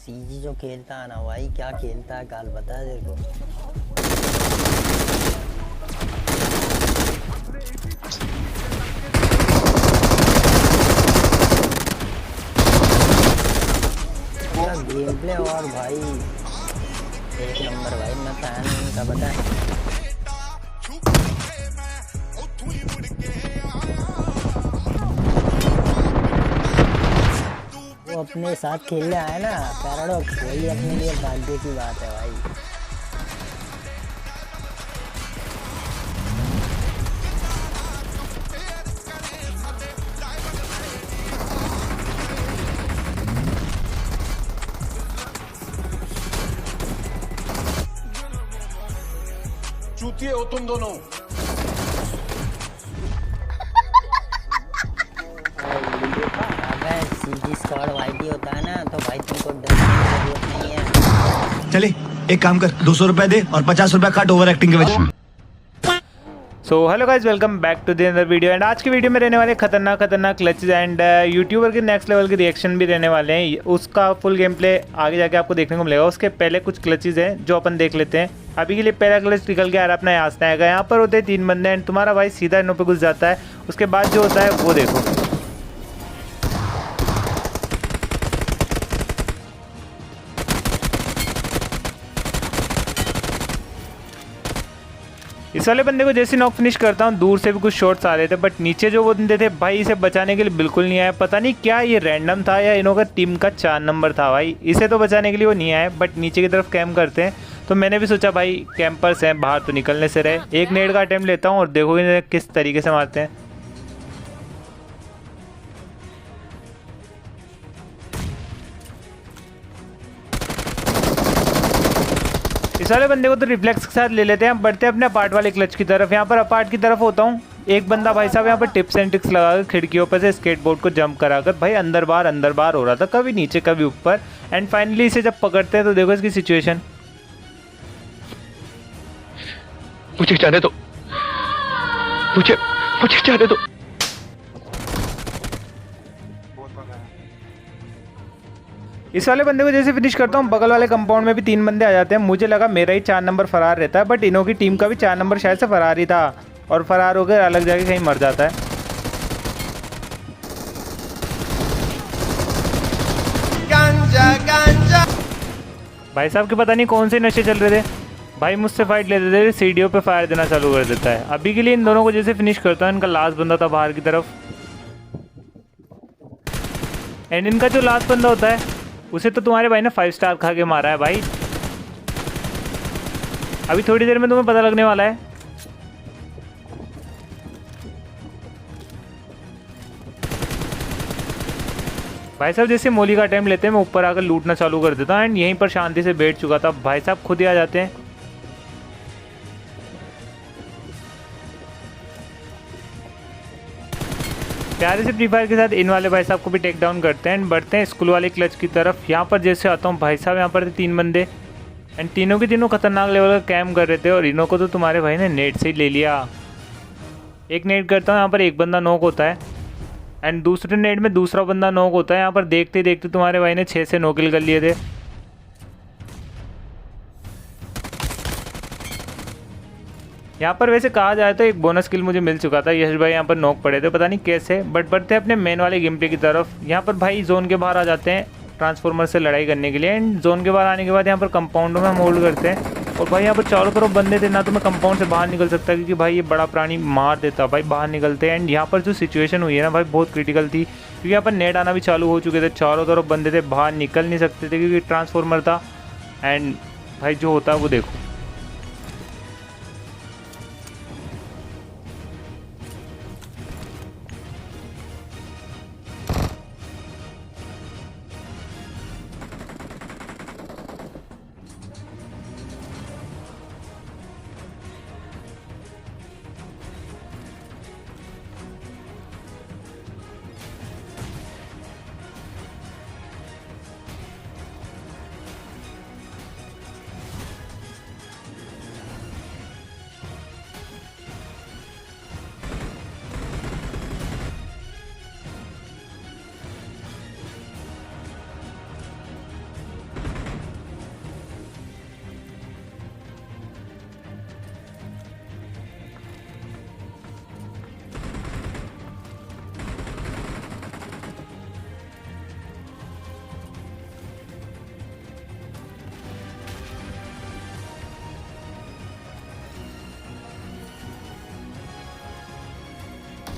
CG जो खेलता है ना भाई, क्या खेलता है काल पता है तेरे को। गेम प्ले और भाई एक नंबर भाई, मैं फैन का पता है। वो अपने साथ खेलने आया ना पैराडॉक्स, वही अपने लिए भाग्य की बात है भाई। चूतिए हो तुम दोनों। अगर सीजी स्क्वाड वाइटी होता है ना तो भाई तुमको डरने की जरूरत नहीं है। चले एक काम कर, 200 रुपए दे और 50 रुपए काट ओवर एक्टिंग के वजह। So hello guys, welcome back to the another video. And आज की वीडियो में रहने वाले खतरनाक क्लचेज एंड यूट्यूबर के नेक्स्ट लेवल के रिएक्शन भी रहने वाले हैं। उसका फुल गेम प्ले आगे जाके आपको देखने को मिलेगा। उसके पहले कुछ क्लचेज हैं जो अपन देख लेते हैं। अभी के लिए पहला क्लच निकल के आ रहा है अपना यासना आएगा। यहाँ पर होते हैं 3 बंदे एंड तुम्हारा भाई सीधा इनों पे घुस जाता है। उसके बाद जो होता है वो देखो। इस वाले बंदे को जैसे नॉक फिनिश करता हूँ, दूर से भी कुछ शॉट्स आ रहे थे बट नीचे जो वो बंदे थे भाई इसे बचाने के लिए बिल्कुल नहीं आया। पता नहीं क्या ये रैंडम था या इनों का टीम का 4 नंबर था भाई। इसे तो बचाने के लिए वो नहीं आए बट नीचे की तरफ कैम्प करते हैं। तो मैंने भी सोचा भाई कैंपर्स हैं बाहर तो निकलने से रहे। एक नेट का अटेम्प्ट लेता हूँ और देखोगे किस तरीके से मारते हैं। इस वाले बंदे को तो रिफ्लेक्स के साथ ले लेते हैं। बढ़ते हैं अपने अपार्ट वाले क्लच की तरफ। यहाँ पर अपार्ट की तरफ होता हूँ। एक बंदा भाई साहब यहाँ पर टिप्स एंड ट्रिक्स लगाकर खिड़कियों पर से स्केटबोर्ड को जंप कराकर भाई अंदर बाहर हो रहा था, कभी नीचे कभी ऊपर। एंड फाइनली इसे जब पकड़ते हैं तो देखो इसकी सिचुएशन। मुझे जाने दो, मुझे जाने दो। इस वाले बंदे को जैसे फिनिश करता हूँ, बगल वाले कंपाउंड में भी 3 बंदे आ जाते हैं। मुझे लगा मेरा ही 4 नंबर फरार रहता है बट इनों की टीम का भी 4 नंबर शायद से फरार ही था और फरार होकर अलग जगह कहीं मर जाता है। गांजा भाई साहब के पता नहीं कौन से नशे चल रहे थे भाई, मुझसे फाइट लेते थे, सीढ़ियों पे फायर देना चालू कर देता है। अभी के लिए इन दोनों को जैसे फिनिश करता हूँ। इनका लास्ट बंदा था बाहर की तरफ एंड इनका जो लास्ट बंदा होता है उसे तो तुम्हारे भाई ने 5 स्टार खा के मारा है भाई। अभी थोड़ी देर में तुम्हें पता लगने वाला है। भाई साहब जैसे मोली का अटेम्प्ट लेते हैं मैं ऊपर आकर लूटना चालू कर देता हूँ एंड यहीं पर शांति से बैठ चुका था। भाई साहब खुद ही आ जाते हैं। प्यारे से फ्री फायर के साथ इन वाले भाई साहब को भी टेक डाउन करते हैं एंड बढ़ते हैं स्कूल वाले क्लच की तरफ। यहाँ पर जैसे आता हूँ भाई साहब, यहाँ पर थे 3 बंदे एंड तीनों के तीनों खतरनाक लेवल का कैम्प कर रहे थे और इनों को तो तुम्हारे भाई ने नेट से ही ले लिया। एक नेट करता हूँ, यहाँ पर एक बंदा नॉक होता है एंड दूसरे नेट में दूसरा बंदा नॉक होता है। यहाँ पर देखते देखते तुम्हारे भाई ने 6 से 9 किल कर लिए थे। यहाँ पर वैसे कहा जाए तो एक बोनस किल मुझे मिल चुका था। यश भाई यहाँ पर नॉक पड़े थे, पता नहीं कैसे। बट बढ़ते हैं अपने मेन वाले गेम प्ले की तरफ। यहाँ पर भाई जोन के बाहर आ जाते हैं ट्रांसफॉर्मर से लड़ाई करने के लिए एंड जोन के बाहर आने के बाद यहाँ पर कंपाउंड में हम होल्ड करते हैं। और भाई यहाँ पर चारों तरफ बंदे थे, ना तो मैं कंपाउंड से बाहर निकल सकता क्योंकि भाई ये बड़ा प्राणी मार देता भाई। बाहर निकलते हैं एंड यहाँ पर जो सिचुएशन हुई है ना भाई बहुत क्रिटिकल थी क्योंकि यहाँ पर नेट आना भी चालू हो चुके थे। चारों तरफ बंदे थे, बाहर निकल नहीं सकते थे क्योंकि ट्रांसफॉर्मर था। एंड भाई जो होता है वो देखो।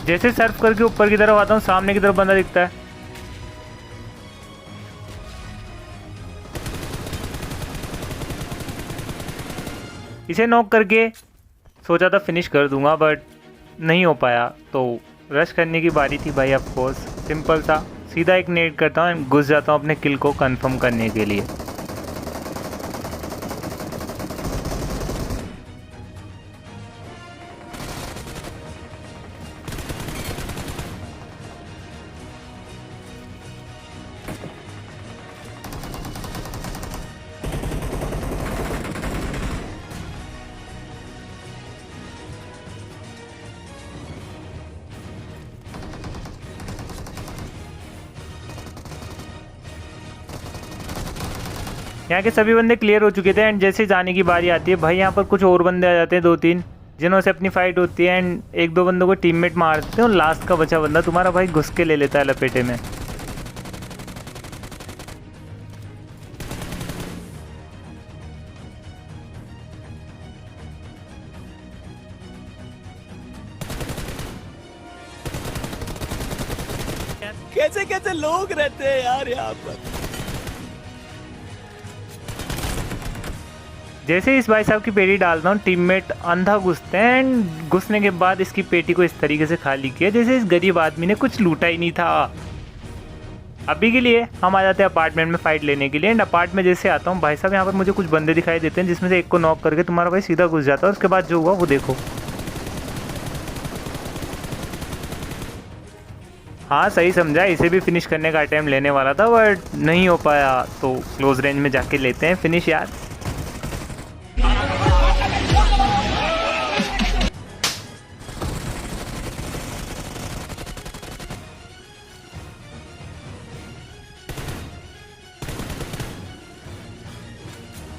जैसे सर्फ करके ऊपर की तरफ आता हूँ, सामने की तरफ बंदा दिखता है। इसे नॉक करके सोचा था फिनिश कर दूंगा, बट नहीं हो पाया। तो रश करने की बारी थी भाई। ऑफ कोर्स सिंपल सा सीधा एक नेट करता हूँ एंड घुस जाता हूँ अपने किल को कंफर्म करने के लिए। यहाँ के सभी बंदे क्लियर हो चुके थे एंड जैसे जाने की बारी आती है भाई, यहाँ पर कुछ और बंदे आ जाते हैं, 2-3 जिन्हों से अपनी फाइट होती है एंड 1-2 बंदों को टीममेट मार देते हैं और लास्ट का बचा बंदा तुम्हारा भाई घुस के ले लेता है लपेटे में। कैसे कैसे लोग रहते हैं यार यहाँ पर। जैसे इस भाई साहब की पेटी डालता हूँ, टीममेट अंधा घुसते हैं एंड घुसने के बाद इसकी पेटी को इस तरीके से खाली किया जैसे इस गरीब आदमी ने कुछ लूटा ही नहीं था। अभी के लिए हम आ जाते हैं अपार्टमेंट में फाइट लेने के लिए एंड अपार्ट में जैसे आता हूँ भाई साहब, यहाँ पर मुझे कुछ बंदे दिखाई देते हैं जिसमें से एक को नॉक करके तुम्हारा भाई सीधा घुस जाता है। उसके बाद जो हुआ वो देखो। हाँ सही समझा, इसे भी फिनिश करने का अटेम्प्ट लेने वाला था बट नहीं हो पाया। तो क्लोज रेंज में जाके लेते हैं फिनिश यार।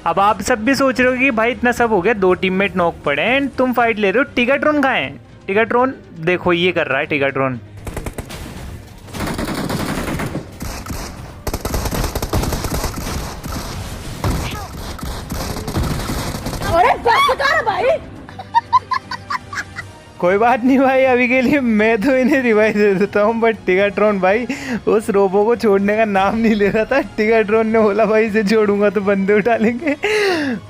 अब आप सब भी सोच रहे हो कि भाई इतना सब हो गया, 2 टीममेट नॉक पड़े एंड तुम फाइट ले रहे हो। टिगाट्रोन कहाँ है? टिगाट्रोन देखो ये कर रहा है टिगाट्रोन। अरे बस कर भाई। कोई बात नहीं भाई, अभी के लिए मैं तो इन्हें रिवाइव दे देता हूँ, बट टिगाट्रोन भाई उस रोबो को छोड़ने का नाम नहीं ले रहा था। टिगाट्रोन ने बोला भाई इसे छोड़ूंगा तो बंदे उठा लेंगे।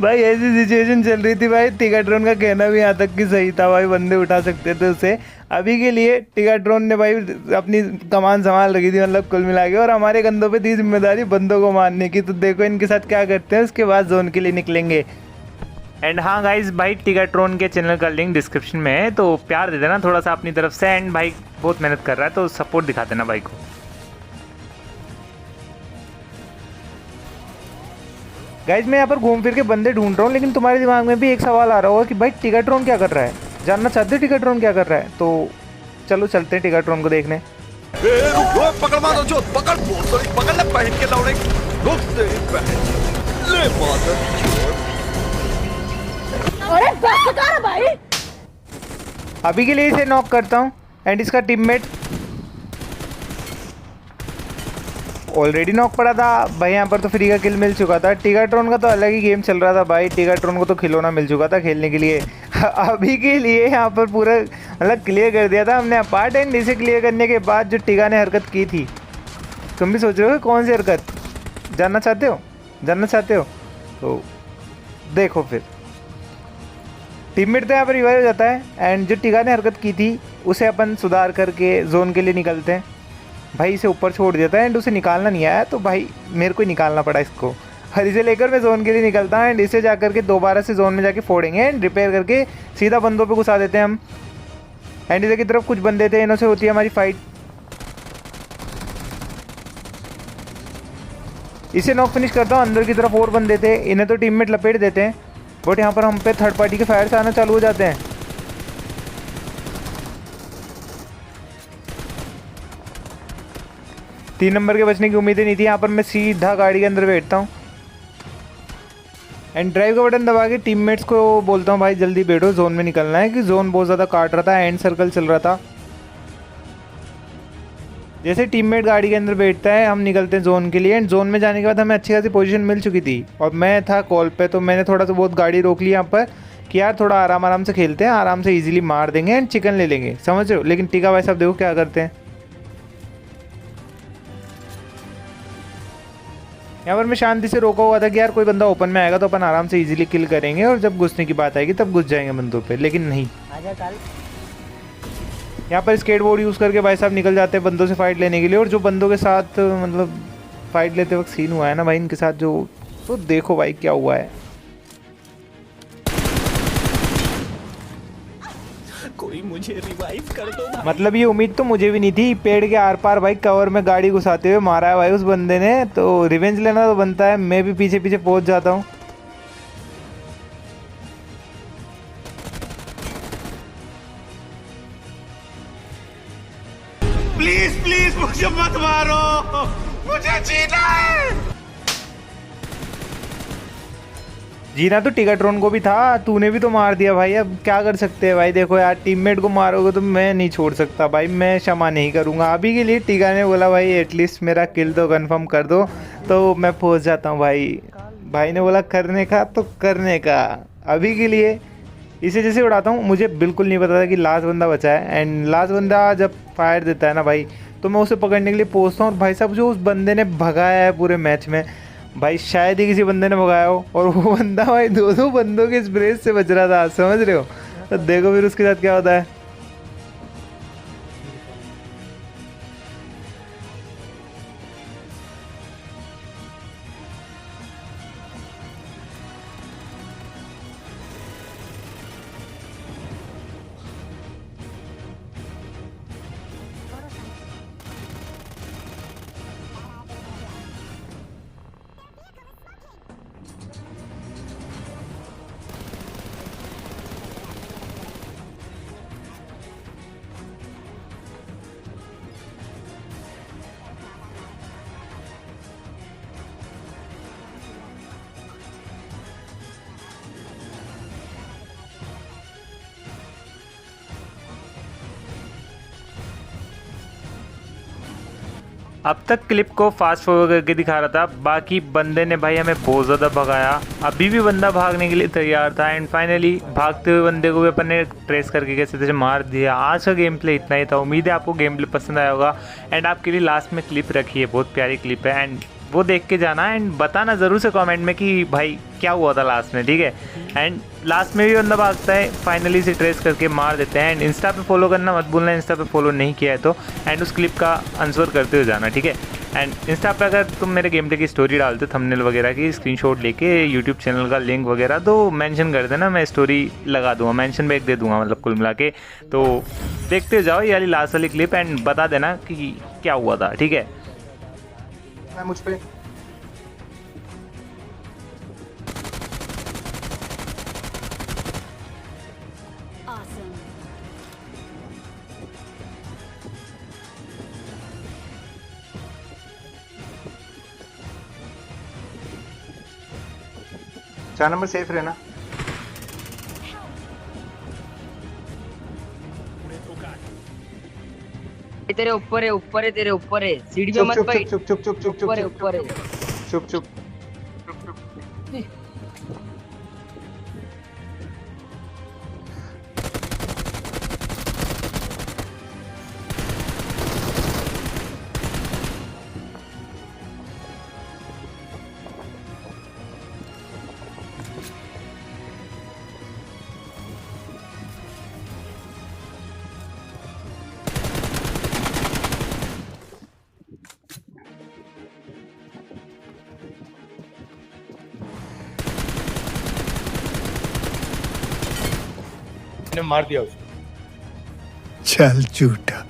भाई ऐसी सिचुएशन चल रही थी भाई, टिगाट्रोन का कहना भी यहाँ तक कि सही था भाई, बंदे उठा सकते थे उसे। अभी के लिए टिगाट्रोन ने भाई अपनी कमान संभाल रखी थी, मतलब कुल मिला के, और हमारे कंधों पे थी जिम्मेदारी बंदों को मारने की। तो देखो इनके साथ क्या करते हैं, उसके बाद जोन के लिए निकलेंगे। एंड हाँ गाइज, भाई टिगाट्रोन के चैनल का लिंक डिस्क्रिप्शन में है, तो प्यार दे देना थोड़ा सा अपनी तरफ से। एंड भाई बहुत मेहनत कर रहा है तो सपोर्ट दिखा देना भाई को। गाइज मैं यहाँ पर घूम फिर के बंदे ढूंढ रहा हूँ, लेकिन तुम्हारे दिमाग में भी एक सवाल आ रहा होगा कि भाई टिगाट्रोन क्या कर रहा है, जानना चाहते हो टिगाट्रोन क्या कर रहा है? तो चलो चलते हैं टिगाट्रोन को देखने। पकड़ मारो जो पकड़ पकड़ ले पहन के दौड़े ले अरे बस कर भाई। अभी के लिए इसे नॉक करता हूँ एंड इसका टीममेट ऑलरेडी नॉक पड़ा था भाई। यहाँ पर तो फ्री का किल मिल चुका था। टिगाट्रोन का तो अलग ही गेम चल रहा था भाई, टिगाट्रोन को तो खिलौना मिल चुका था खेलने के लिए। अभी के लिए यहाँ पर पूरा मतलब क्लियर कर दिया था हमने अपार्ट। एंड इसे क्लियर करने के बाद जो टिगा ने हरकत की थी, तुम भी सोच रहे हो कौन सी हरकत, जानना चाहते हो? तो देखो फिर टीममेट तो यहाँ पर रिवाइव हो जाता है एंड जो टिगा ने हरकत की थी उसे अपन सुधार करके जोन के लिए निकलते हैं। भाई इसे ऊपर छोड़ दिया था एंड उसे निकालना नहीं आया, तो भाई मेरे को ही निकालना पड़ा इसको। और इसे लेकर मैं जोन के लिए निकलता हूँ एंड इसे जा करके दोबारा से जोन में जाके फोड़ेंगे एंड रिपेयर करके सीधा बंदों पे घुसा देते हैं हम। एंड इधर की तरफ कुछ बंदे थे, इन्हों से होती है हमारी फाइट। इसे नॉक फिनिश करता हूँ। अंदर की तरफ और बंदे थे, इन्हें तो टीममेट लपेट देते हैं, बट यहाँ पर हम पे थर्ड पार्टी के फायर से आना चालू हो जाते हैं। तीन नंबर के बचने की उम्मीदें नहीं थी। यहाँ पर मैं सीधा गाड़ी के अंदर बैठता हूँ एंड ड्राइव का बटन दबा के टीममेट्स को बोलता हूँ भाई जल्दी बैठो, जोन में निकलना है, कि जोन बहुत ज़्यादा काट रहा था, एंड सर्कल चल रहा था। जैसे टीममेट गाड़ी के अंदर बैठता है हम निकलते हैं जोन के लिए। एंड जोन में जाने के बाद हमें अच्छी खासी पोजीशन मिल चुकी थी और मैं था कॉल पे, तो मैंने थोड़ा सा बहुत गाड़ी रोक ली यहाँ पर, कि यार थोड़ा आराम आराम से खेलते हैं, आराम से इजीली मार देंगे एंड चिकन ले लेंगे, समझ रहे हो। लेकिन टीका भाई साहब देखो क्या करते हैं। यहाँ पर मैं शांति से रोका हुआ था कि यार कोई बंदा ओपन में आएगा तो अपन आराम से इजीली किल करेंगे और जब घुसने की बात आएगी तब घुस जाएंगे बंदों पे, लेकिन नहीं। आजा कल यहाँ पर स्केटबोर्ड यूज़ करके भाई साहब निकल जाते हैं बंदों से फाइट लेने के लिए। और जो बंदों के साथ मतलब फाइट लेते वक्त सीन हुआ है ना भाई इनके साथ जो, तो देखो भाई क्या हुआ है। कोई मुझे रिवाइव कर दो। मतलब ये उम्मीद तो मुझे भी नहीं थी। पेड़ के आर पार भाई कवर में गाड़ी घुसाते हुए मारा है भाई उस बंदे ने, तो रिवेंज लेना तो बनता है। मैं भी पीछे पीछे पहुंच जाता हूँ। प्लीज प्लीज मुझे मत मारो, मुझे जीना है। जीना तो टिकाट्रॉन को भी था, तूने भी तो मार दिया भाई, अब क्या कर सकते हैं भाई। देखो यार टीममेट को मारोगे तो मैं नहीं छोड़ सकता भाई, मैं क्षमा नहीं करूँगा। अभी के लिए टीका ने बोला भाई एटलीस्ट मेरा किल तो कंफर्म कर दो, तो मैं पहुँच जाता हूँ भाई। भाई ने बोला करने का तो करने का। अभी के लिए इसे जैसे उड़ाता हूँ, मुझे बिल्कुल नहीं पता था कि लास्ट बंदा बचा है। एंड लास्ट बंदा जब फायर देता है ना भाई, तो मैं उसे पकड़ने के लिए पहुँचता हूँ। और भाई साहब जो उस बंदे ने भगाया है पूरे मैच में भाई, शायद ही किसी बंदे ने भगाया हो। और वो बंदा भाई दो बंदों के स्प्रे से बच रहा था, समझ रहे हो। तो देखो फिर उसके साथ क्या होता है। अब तक क्लिप को फास्ट फॉरवर्ड करके दिखा रहा था, बाकी बंदे ने भाई हमें बहुत ज़्यादा भगाया। अभी भी बंदा भागने के लिए तैयार था एंड फाइनली भागते हुए बंदे को भी अपन ने ट्रेस करके कैसे तैसे मार दिया। आज का गेम प्ले इतना ही था। उम्मीद है आपको गेम प्ले पसंद आया होगा एंड आपके लिए लास्ट में क्लिप रखी है, बहुत प्यारी क्लिप है एंड वो देख के जाना एंड बताना ज़रूर से कमेंट में कि भाई क्या हुआ था लास्ट में, ठीक है। एंड लास्ट में भी बंदा भागता है, फाइनली से ट्रेस करके मार देते हैं। एंड इंस्टा पे फॉलो करना मत भूलना, इंस्टा पे फॉलो नहीं किया है तो, एंड उस क्लिप का आंसर करते हुए जाना, ठीक है। एंड इंस्टा पे अगर तुम मेरे गेम प्ले की स्टोरी डालते हो थंबनेल वगैरह की स्क्रीनशॉट लेके, यूट्यूब चैनल का लिंक वगैरह, तो मेंशन कर देना, मैं स्टोरी लगा दूंगा, मेंशन बैक दे दूंगा, मतलब कुल मिला के। तो देखते जाओ ये वाली लास्ट वाली क्लिप एंड बता देना कि क्या हुआ था, ठीक है। मुझ पे चार नंबर सेफ रहना। तेरे ऊपर है तेरे ऊपर है, सीढ़ी पे मत बैठ। चुप चुप चुप चुप चुप ऊपर है ऊपर है। चुप चुप। ने मार दिया उसको। चल झूठा।